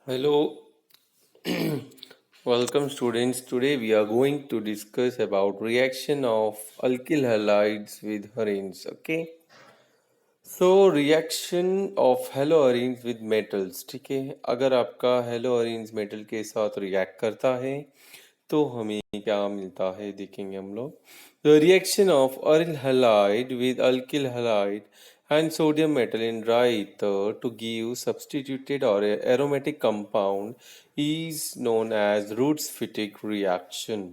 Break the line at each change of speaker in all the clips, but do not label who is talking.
Hello, welcome students. Today we are going to discuss about reaction of alkyl halides with harenes. Okay, so reaction of haloarenes with metals. ठीक है, अगर आपका haloarenes metal के साथ react करता है तो हमें क्या मिलता है देखेंगे हम लोग. The reaction of aryl halide with alkyl halide and sodium metal in dry ether to give substituted or aromatic compound is known as Roots-Fittig reaction.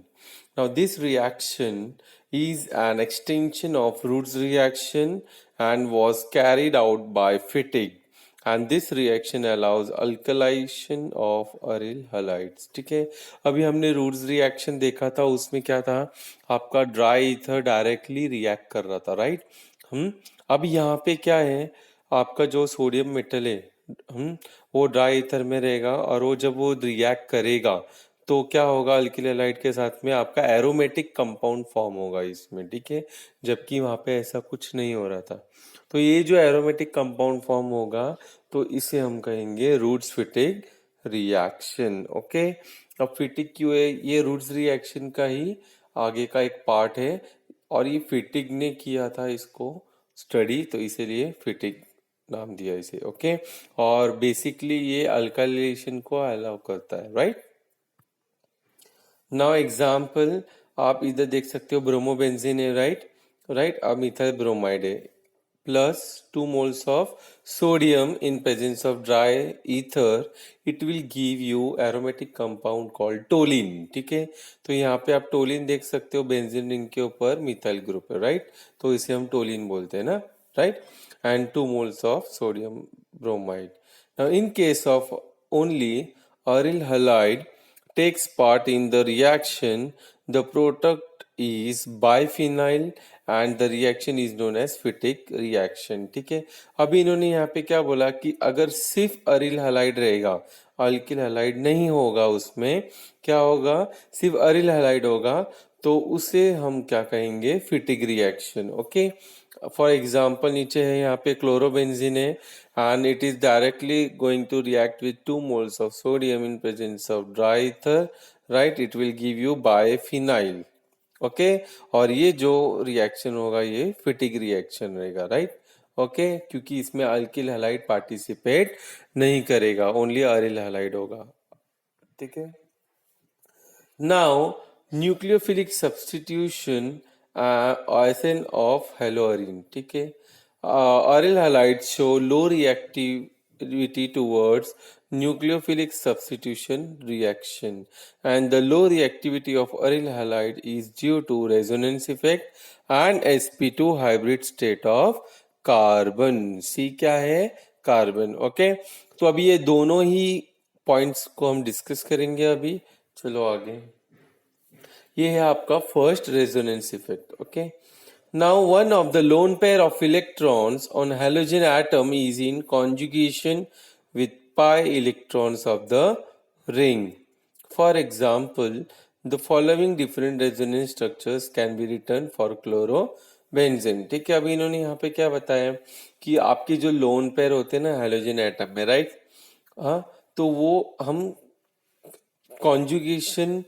Now this reaction is an extension of Roots reaction and was carried out by Fittig, and this reaction allows alkylation of aryl halides. ठीक है, अभी हमने roots reaction देखा था, उसमें क्या था, आपका ड्राई ईथर डायरेक्टली रिएक्ट कर रहा था, राइट. अब यहाँ पे क्या है, आपका जो सोडियम मेटल है वो ड्राई ईथर में रहेगा और वो जब वो रिएक्ट करेगा तो क्या होगा, अल्किल हैलाइड के साथ में आपका एरोमेटिक कंपाउंड फॉर्म होगा इसमें. ठीक है, जबकि वहाँ पे ऐसा कुछ नहीं हो रहा था. तो ये जो एरोमेटिक कंपाउंड फॉर्म होगा तो इसे हम कहेंगे रूट्स फिटिग रिएक्शन. ओके, अब फिटिग क्यों है, ये रूट्स रिएक्शन का ही आगे का एक पार्ट है और ये फिटिग ने किया था इसको स्टडी, तो इसीलिए फिटिग नाम दिया इसे. ओके, और बेसिकली ये अल्काइलेशन को अलाउ करता है, राइट. नाउ एग्जाम्पल आप इधर देख सकते हो, ब्रोमोबेंजीन है, राइट. अब मिथाइल ब्रोमाइड है plus 2 moles of sodium in presence of dry ether, it will give you aromatic compound called toluene. ठीक है, तो यहाँ पे आप टोलिन देख सकते हो, बेंजीन रिंग के ऊपर मिथाइल ग्रुप है, राइट. तो इसे हम टोलिन बोलते हैं ना, right. And 2 moles of sodium bromide. Now in case of only aryl halide takes part in the reaction, the product is biphenyl and the reaction is known as Fittig reaction. ठीक है, अभी इन्होंने यहाँ पे क्या बोला कि अगर सिर्फ अरिल हैलाइड रहेगा, अल्किल हैलाइड नहीं होगा, उसमें क्या होगा, सिर्फ अरिल हैलाइड होगा, तो उसे हम क्या कहेंगे, फिटिग रिएक्शन. ओके, फॉर एग्जाम्पल नीचे है यहाँ पे क्लोरोबेंजीन है and it is directly going to react with 2 moles of sodium in presence of dry ether, right. It will give you biphenyl. Okay, और ये जो रिएक्शन होगा ये फिटिग रिएक्शन रहेगा, राइट. ओके, क्योंकि इसमें अल्किल हैलाइड पार्टिसिपेट नहीं करेगा, ओनली अरिल हैलाइड होगा. ठीक है, नाउ न्यूक्लियोफिलिक सब्स्टिट्यूशन आयसन ऑफ हेलोअरीन. ठीक है, aryl halides show low reactivity towards nucleophilic substitution reaction, and the low reactivity of aryl halide is due to resonance effect and sp2 hybrid state of carbon. C क्या है, carbon. Okay, तो अभी ये दोनों ही points को हम discuss करेंगे अभी. चलो आगे, ये है आपका first resonance effect. Okay, now one of the lone pair of electrons on halogen atom is in conjugation with pi electrons of the ring. For example, the following different resonance structures can be written for chlorobenzene. ठीक है, अभी इन्होंने यहाँ पे क्या बताया कि आपके जो लोन पेयर होते हैं ना हेलोजन एटम में, राइट, हाँ, तो वो हम कॉन्जुगेशन,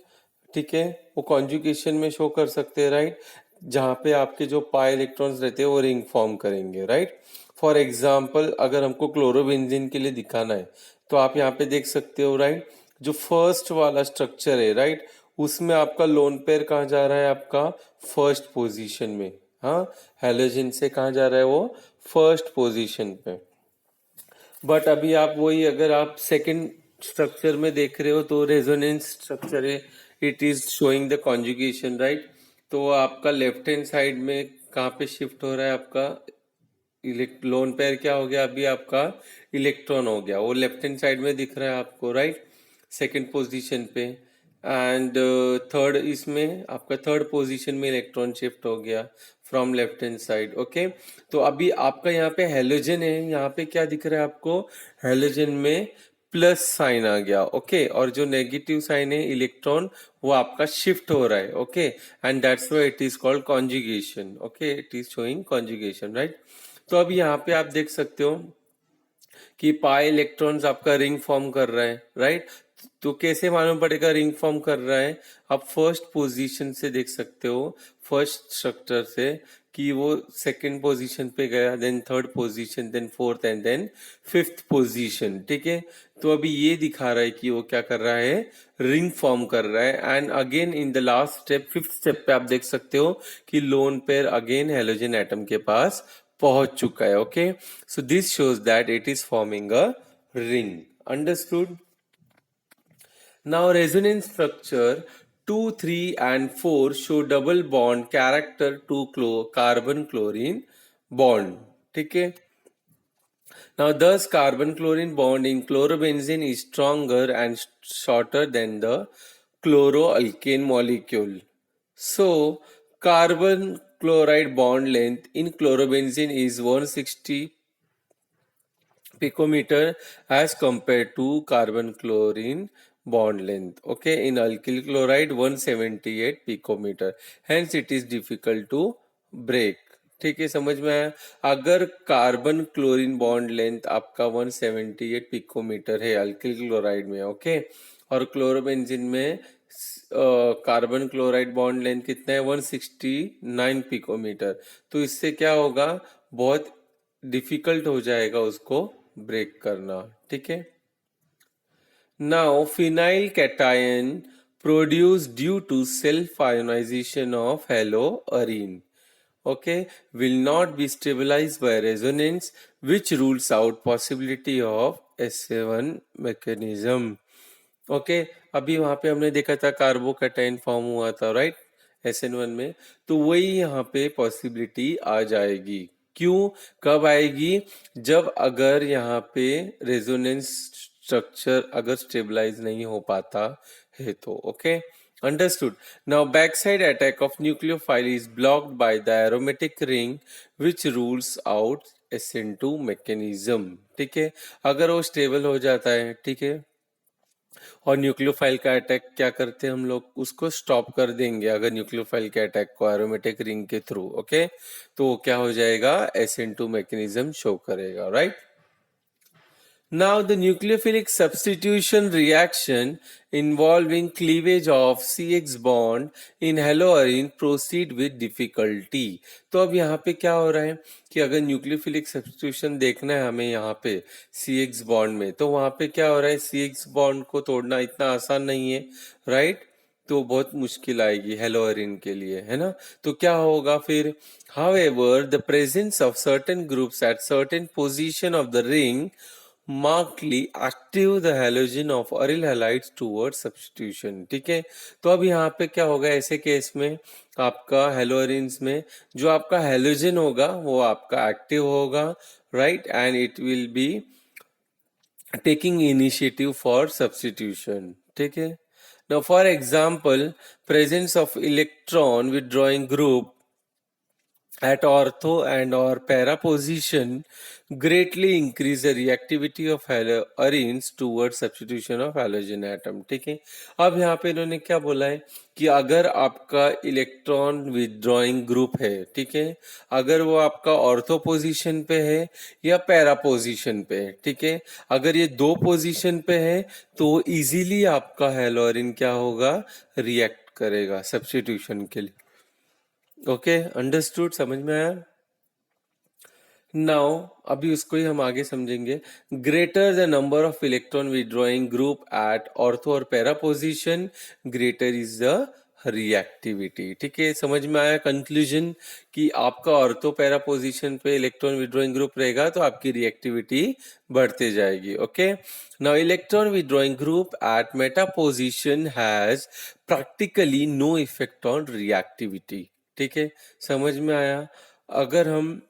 ठीक है, वो कॉन्जुगेशन में शो कर सकते हैं, राइट, जहाँ पे आपके जो पाई इलेक्ट्रॉन्स रहते हैं वो रिंग फॉर्म करेंगे, राइट. फॉर एग्जाम्पल अगर हमको क्लोरोबेंजीन के लिए दिखाना है तो आप यहाँ पे देख सकते हो, राइट, जो फर्स्ट वाला स्ट्रक्चर है, राइट, उसमें आपका लोन पेयर कहाँ जा रहा है, आपका फर्स्ट पोजीशन में. हाँ, हेलोजन से कहाँ जा रहा है, वो फर्स्ट पोजीशन पे. बट अभी आप वही अगर आप सेकंड स्ट्रक्चर में देख रहे हो तो रेजोनेंस स्ट्रक्चर है, it is showing the conjugation, right. तो आपका लेफ्ट हैंड साइड में कहाँ पे शिफ्ट हो रहा है, आपका लोन पेयर क्या हो गया, अभी आपका इलेक्ट्रॉन हो गया, वो लेफ्ट हैंड साइड में दिख रहा है आपको, राइट, सेकंड पोजीशन पे. एंड थर्ड, इसमें आपका थर्ड पोजीशन में इलेक्ट्रॉन शिफ्ट हो गया from left hand side. Okay, तो अभी आपका यहाँ पे हेलोजन है, यहाँ पे क्या दिख रहा है आपको, हेलोजन में प्लस साइन आ गया. ओके, और जो नेगेटिव साइन है इलेक्ट्रॉन वो आपका शिफ्ट हो रहा है. Okay, and that's why it is called conjugation. Okay, it is showing conjugation, right. तो अब यहाँ पे आप देख सकते हो कि पाई इलेक्ट्रॉन्स आपका रिंग फॉर्म कर रहा है, राइट। तो कैसे मालूम पड़ेगा रिंग फॉर्म कर रहा है? आप फर्स्ट पोजीशन से देख सकते हो, फर्स्ट स्ट्रक्चर से, कि वो सेकंड पोजीशन पे गया, then third position, then fourth and then fifth position, ठीक है। तो अभी ये दिखा रहा है कि वो क्या कर रहा है, रिंग फॉर्म कर रहा है। And again in the last step, fifth step पे आप देख सकते हो कि lone pair again halogen atom के पास पहुंच चुका है। Okay, so this shows that it is forming a ring. Understood? Now resonance structure 2, 3 and 4 show double bond character to carbon chlorine bond, ठीक है। Now thus carbon chlorine bond in chlorobenzene is stronger and shorter than the chloroalkane molecule. So carbon chloride bond length in chlorobenzene is 160 picometer as compared to carbon chlorine bond length, okay, in alkyl chloride 178 picometer, hence it is difficult to break। ठीक है, समझ में आया? अगर carbon chlorine bond length आपका 178 picometre है alkyl chloride में, okay, और क्लोरोबेंजीन में कार्बन क्लोराइड बॉन्ड लेंथ कितना है, 169 पिकोमीटर, तो इससे क्या होगा, बहुत डिफिकल्ट हो जाएगा उसको ब्रेक करना, ठीक है। Now phenyl cation produce due to self ionization of haloarene, okay, will not be stabilized by resonance, which rules out possibility of SA1 mechanism। okay, अभी वहां पे हमने देखा था कार्बोकैटायन फॉर्म हुआ था, राइट, SN1 में, तो वही यहाँ पे पॉसिबिलिटी आ जाएगी। क्यों, कब आएगी? जब अगर यहाँ पे रेजोनेंस स्ट्रक्चर अगर स्टेबलाइज नहीं हो पाता है तो, okay. Understood. Now backside attack of nucleophile is blocked by the aromatic ring which rules out SN2 mechanism, ठीक है। अगर वो स्टेबल हो जाता है, ठीक है, और न्यूक्लियोफाइल का अटैक क्या करते हैं हम लोग, उसको स्टॉप कर देंगे अगर न्यूक्लियोफाइल के अटैक को एरोमेटिक रिंग के थ्रू, ओके, तो क्या हो जाएगा, SN2 मैकेनिज्म शो करेगा, right. Now the nucleophilic substitution reaction involving cleavage of CX bond in haloarine proceed with difficulty। तो अब यहाँ पे क्या हो रहा है कि अगर न्यूक्लियोफिलिक सब्स्टिट्यूशन देखना है हमें यहाँ पे CX बॉन्ड में, तो वहाँ पे क्या हो रहा है, CX बॉन्ड को तोड़ना इतना आसान नहीं है, राइट, तो बहुत मुश्किल आएगी हेलोअरिन के लिए, है ना। तो क्या होगा फिर, however the presence of certain groups at certain position of the ring markedly active the halogen of aryl halides towards substitution, ठीक है। तो अब यहाँ पे क्या होगा, ऐसे केस में आपका हेलोअरिन्स में जो आपका हेलोजन होगा वो आपका एक्टिव होगा, right, and it will be taking initiative for substitution, ठीक है। Now for example, presence of electron withdrawing group at ortho and or para position greatly increase the reactivity of arenes towards substitution of halogen atom, ठीक है। अब यहाँ पे इन्होंने क्या बोला है कि अगर आपका इलेक्ट्रॉन विदड्रॉइंग ग्रुप है, ठीक है, अगर वो आपका ऑर्थो पोजीशन पे है या पैरा पोजीशन पे है, ठीक है, अगर ये दो पोजीशन पे है तो इजीली आपका हेलोरिन क्या होगा, रिएक्ट करेगा सब्स्टिट्यूशन के लिए। ओके, अंडरस्टूड, समझ में आया? नाउ अभी उसको ही हम आगे समझेंगे। Greater the number of electron withdrawing group at ortho और para position, greater is the reactivity, ठीक है। समझ में आया कंक्लूजन कि आपका ऑर्थो पैरा पोजीशन पे इलेक्ट्रॉन विड्रॉइंग ग्रुप रहेगा तो आपकी रिएक्टिविटी बढ़ते जाएगी। Okay, now electron withdrawing group at meta position has practically no effect on reactivity, ठीक है, समझ में आया। अगर हम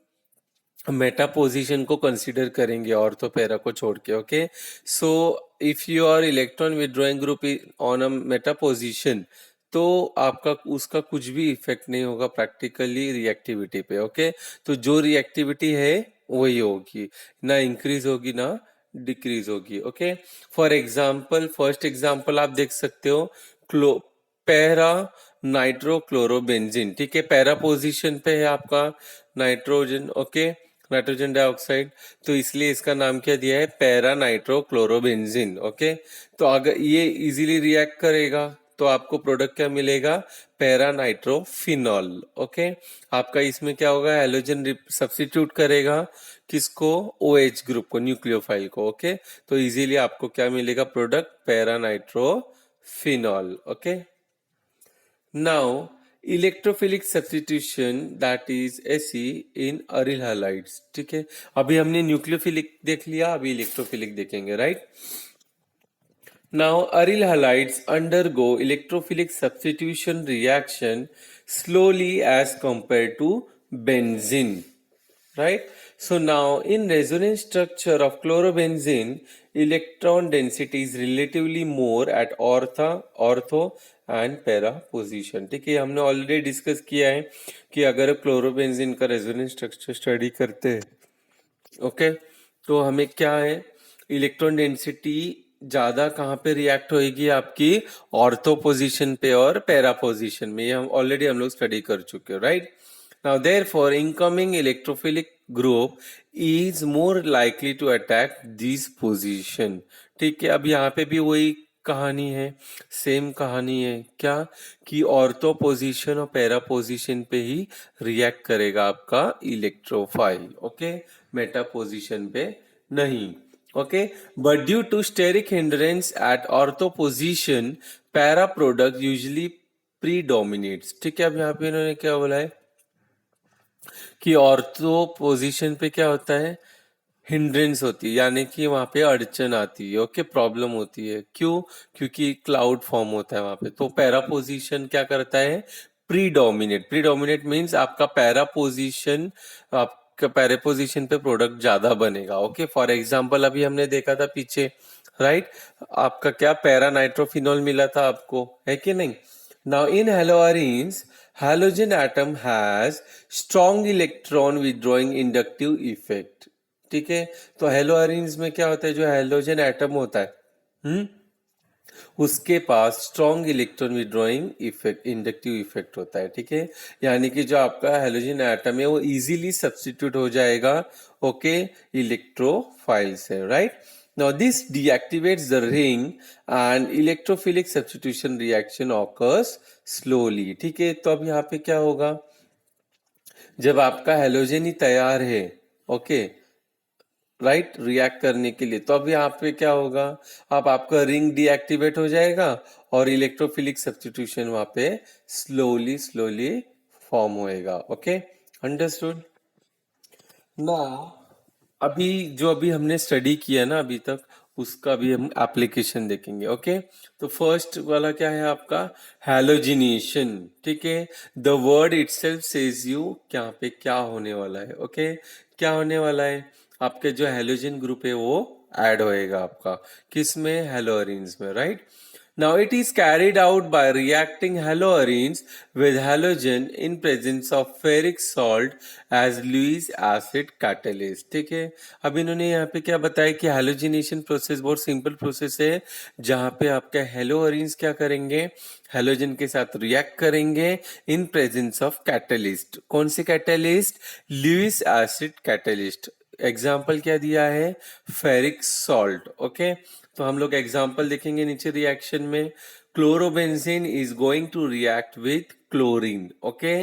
मेटा पोजीशन को कंसीडर करेंगे ऑर्थो पैरा को छोड़ के, okay, so if your electron withdrawing group on a Meta position, तो आपका उसका कुछ भी इफेक्ट नहीं होगा प्रैक्टिकली रिएक्टिविटी पे, ओके। तो जो रिएक्टिविटी है वही होगी, ना इंक्रीज होगी ना डिक्रीज होगी, okay. For example, first example आप देख सकते हो, पैरा नाइट्रोक्लोरोबेंजीन, ठीक है, पैरा पोजीशन पे है आपका नाइट्रोजन, ओके, नाइट्रोजन डाइऑक्साइड, तो इसलिए इसका नाम क्या दिया है, पैरा नाइट्रोक्लोरोबेंजीन। ओके, तो अगर ये इजीली रिएक्ट करेगा तो आपको प्रोडक्ट क्या मिलेगा, पैरा नाइट्रोफिनॉल। ओके, आपका इसमें क्या होगा, हेलोजन सब्स्टिट्यूट करेगा किसको, OH ग्रुप को, न्यूक्लियोफाइल को। ओके, तो इजीली आपको क्या मिलेगा, product para nitrophenol. Okay, now, electrophilic substitution that is AC in aryl halides. ठीक है, अभी हमने न्यूक्लियोफिलिक देख लिया, अभी इलेक्ट्रोफिलिक देखेंगे, right. Now aryl halides undergo electrophilic substitution reaction slowly as compared to benzene, right? So now in resonance structure of chlorobenzene, electron density is relatively more at ortho and para position। ठीक है, हमने already discuss किया है कि अगर chlorobenzene का resonance structure study करते हैं, ओके, तो हमें क्या है, इलेक्ट्रॉन डेंसिटी ज्यादा कहाँ पे रिएक्ट होएगी, आपकी ऑर्थो पोजीशन पे और पैरा पोजीशन में, ये हम लोग स्टडी कर चुके हैं, right. Now therefore incoming electrophilic group is more likely to attack this position. ठीक है, अब यहाँ पे भी वही कहानी है, सेम कहानी है, क्या कि ऑर्थो पोजीशन और पैरा पोजीशन पे ही रिएक्ट करेगा आपका इलेक्ट्रोफाइल। ओके, मेटा पोजीशन पे नहीं। Okay, but due to steric hindrance at ortho position, para product usually predominates. ठीक है, अब यहाँ पे इन्होंने क्या बोला है कि ऑर्थो पोजीशन पे क्या होता है, हिंड्रेंस होती है, यानी कि वहां पे अड़चन आती है। ओके, प्रॉब्लम होती है, क्यों, क्योंकि क्लाउड फॉर्म होता है वहां पे। तो पैरा पोजीशन क्या करता है, प्रीडोमिनेट। प्रीडोमिनेट मींस आपका पैरा पोजीशन, आपका पैरा पोजीशन पे प्रोडक्ट ज्यादा बनेगा। ओके, फॉर एग्जांपल अभी हमने देखा था पीछे, राइट, आपका क्या पैरा नाइट्रोफिनॉल मिला था आपको, है कि नहीं। Now in haloarenes, halogen atom has strong electron withdrawing inductive effect। ठीक है, तो हेलोअरीन्स में क्या होता है, जो हेलोजन एटम होता है, उसके पास strong electron withdrawing effect, inductive effect होता है। ठीक है, यानी कि जो आपका हेलोजन एटम है वो इजीली सब्स्टिट्यूट हो जाएगा, ओके, इलेक्ट्रोफाइल से, right. Now this deactivates the ring and electrophilic substitution reaction occurs slowly। ठीक है, तो अब यहाँ पे क्या होगा, जब आपका हेलोजन ही तैयार है, ओके, राइट, रिएक्ट करने के लिए, तो अब यहाँ पे क्या होगा, अब आपका रिंग डीएक्टिवेट हो जाएगा और इलेक्ट्रोफिलिक सब्स्टिट्यूशन वहां पे स्लोली स्लोली फॉर्म होएगा। Okay, understood. ना अभी हमने स्टडी किया ना अभी तक, उसका भी हम एप्लीकेशन देखेंगे। ओके, तो फर्स्ट वाला क्या है आपका, हैलोजिनेशन। ठीक है, the word itself says you यहाँ पे क्या होने वाला है। ओके, क्या होने वाला है, आपके जो हैलोजन ग्रुप है वो ऐड होएगा आपका किस में, हेलोअरीन्स में, right. Now it is carried out by reacting haloarenes with halogen in presence of ferric salt as Lewis acid catalyst। ठीक है, अब इन्होंने यहाँ पे क्या बताया कि हैलोजिनेशन प्रोसेस बहुत सिंपल प्रोसेस है, जहाँ पे आपका हेलोअरीन्स क्या करेंगे, हेलोजन के साथ रिएक्ट करेंगे इन प्रेजेंस ऑफ कैटलिस्ट। कौन सी catalyst, Lewis acid catalyst. Example क्या दिया है, फेरिक सॉल्ट। ओके, तो हम लोग एग्जाम्पल देखेंगे नीचे रिएक्शन में। Chlorobenzene is going to react with chlorine, okay,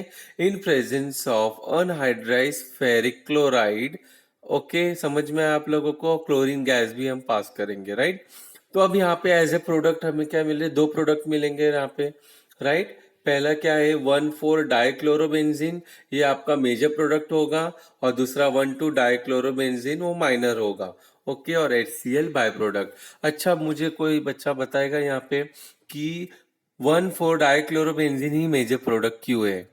in presence of anhydrous ferric chloride. Okay, समझ में आया आप लोगों को, क्लोरीन गैस भी हम पास करेंगे, राइट। तो अब यहाँ पे एज ए प्रोडक्ट हमें क्या मिले, दो प्रोडक्ट मिलेंगे यहाँ पे, राइट। पहला क्या है, 1,4 डाइक्लोरोबेंजीन, ये आपका मेजर प्रोडक्ट होगा, और दूसरा 1,2 डाइक्लोरोबेंजीन वो माइनर होगा। ओके, और HCl बाय प्रोडक्ट। अच्छा, मुझे कोई बच्चा बताएगा यहाँ पे कि 1,4 डाइक्लोरोबेंजीन ही मेजर प्रोडक्ट क्यों है।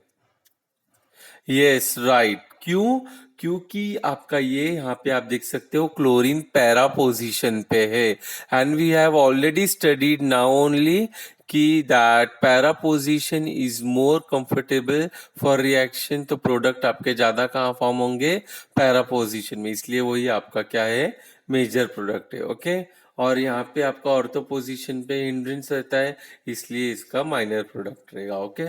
यस, राइट, क्यों, क्योंकि आपका ये यहाँ पे आप देख सकते हो क्लोरीन पैरा पोजीशन पे है, and we have already studied now only कि that para position is more comfortable for reaction. तो प्रोडक्ट आपके ज्यादा कहाँ फॉर्म होंगे, पैरा पोजीशन में, इसलिए वही आपका क्या है, मेजर प्रोडक्ट है। ओके, और यहाँ पे आपका ऑर्थो पोजीशन पे हिंड्रेंस रहता है, इसलिए इसका माइनर प्रोडक्ट रहेगा। Okay,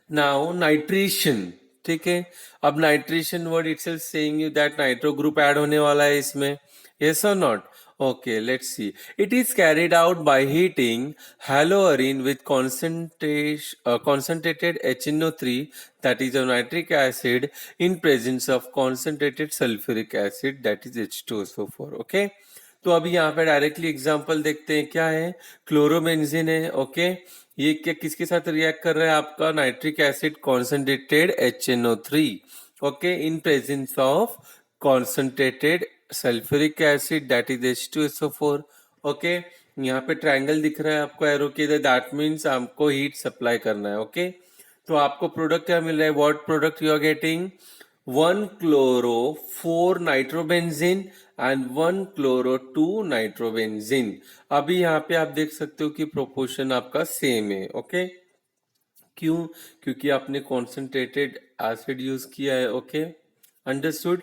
now nitration. ठीक है। अब nitration word itself saying you that nitro group add होने वाला है इसमें, यस और not? Okay, let's see. It is carried out by heating haloarine with concentrated HNO3, that is a nitric acid, in presence of concentrated sulfuric acid, that is H2SO4. Okay. तो अभी यहाँ पे directly example देखते हैं, क्या है, chlorobenzene है। Okay, ये क्या किसके साथ रिएक्ट कर रहा है, आपका nitric acid concentrated HNO3, okay, in presence of concentrated sulphuric acid, that is H2SO4। Okay, यहाँ पे ट्रायंगल दिख रहा है आपको एरो के इधर, दैट मीन्स आपको हीट सप्लाई करना है। ओके, तो आपको प्रोडक्ट क्या मिल रहा है, what product you are getting, 1 chloro 4 nitrobenzene and 1 chloro 2 nitrobenzene. अभी यहाँ पे आप देख सकते हो कि प्रोपोर्शन आपका सेम है। ओके, क्यों, क्योंकि आपने कॉन्सेंट्रेटेड एसिड यूज किया है। Okay, understood.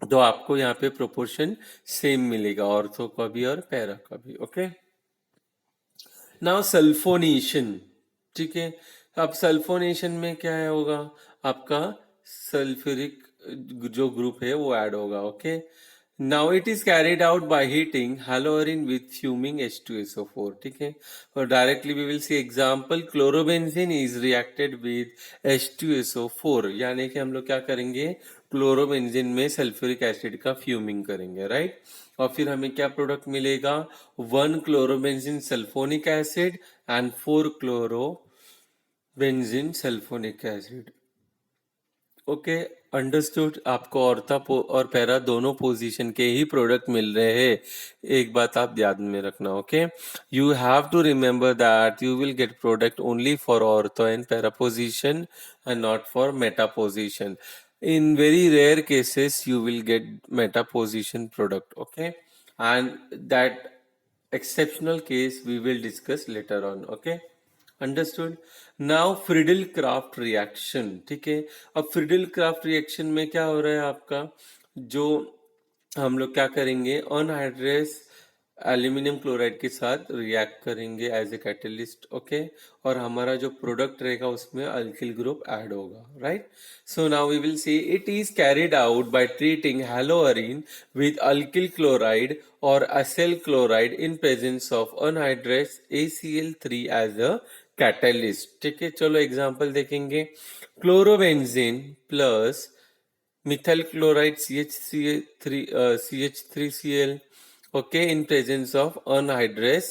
तो आपको यहाँ पे प्रोपोर्शन सेम मिलेगा, ऑर्थो का भी और पैरा का भी। ओके, नाउ सल्फोनेशन, ठीक है। अब सल्फोनेशन में क्या है होगा, आपका सल्फ्यूरिक जो ग्रुप है वो ऐड होगा। Okay, now it is carried out by heating haloarene with fuming H2SO4, ठीक है। और directly we will see example, chlorobenzene is reacted with H2SO4, यानी कि हम लोग क्या करेंगे, क्लोरोबेंजीन में सल्फ्यूरिक एसिड का फ्यूमिंग करेंगे, राइट। और फिर हमें क्या प्रोडक्ट मिलेगा, 1 chlorobenzene sulphonic acid and 4 chlorobenzene sulphonic acid. Okay, understood. आपको ऑर्था और पैरा दोनों पोजीशन के ही प्रोडक्ट मिल रहे हैं, एक बात आप याद में रखना। Okay, you have to remember that you will get product only for ortho and para position and not for meta position. In very rare cases you will get meta position product. Okay, and that exceptional case we will discuss later on. Okay, understood. Now Friedel Crafts reaction, ठीक है। अब Friedel Crafts reaction में क्या हो रहा है आपका, जो हम लोग क्या करेंगे, अनहाइड्रेस एल्यूमिनियम क्लोराइड के साथ रिएक्ट करेंगे एज ए कैटलिस्ट। ओके, और हमारा जो प्रोडक्ट रहेगा उसमें अल्किल ग्रुप ऐड होगा, right. So now we will see it is carried out by treating haloarene with alkyl chloride और acyl chloride in presence of anhydrous ACl3 as a catalyst, ठीक है। चलो एग्जांपल देखेंगे, chlorobenzene plus methyl chloride CH3Cl, okay, in presence of anhydrous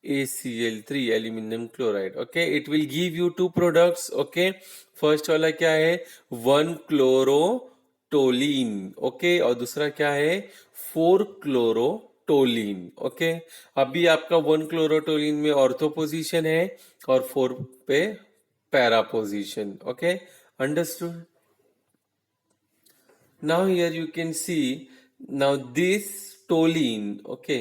ACl3 aluminum chloride. Okay, it will give you two products. Okay, first वाला क्या है, 1 क्लोरोटोलिन, okay, और दूसरा क्या है, 4 क्लोरोटोलिन। ओके, अभी आपका 1 क्लोरोटोलिन में ऑर्थो पोजीशन है और 4 पे para position. Okay, understood. Now here you can see, now this toluene, okay,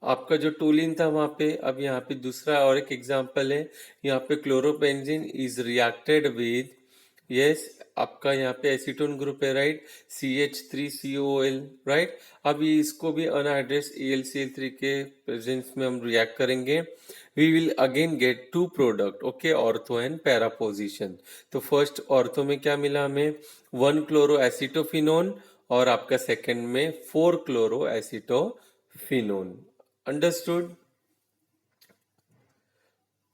आपका जो टोलिन था वहां पे, अब यहाँ पे दूसरा और एक एग्जांपल है, यहाँ पे chlorobenzene is reacted with, yes, आपका यहाँ पे एसीटोन ग्रुप है, राइट, CH3COL, राइट। अभी इसको भी अनहाइड्रेस AlCl3 के प्रेजेंस में हम रिएक्ट करेंगे, we will again get two product, okay, ortho and para position. तो फर्स्ट ऑर्थो में क्या मिला हमें, 1 क्लोरो एसिटोफिनोन, और आपका सेकंड में 4 chloro acetophenone. Understood?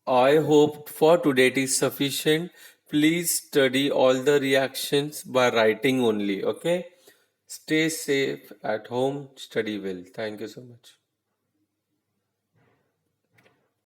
I hope for today it is sufficient. Please study all the reactions by writing only. Okay. Stay safe at home. Study well. Thank you so much.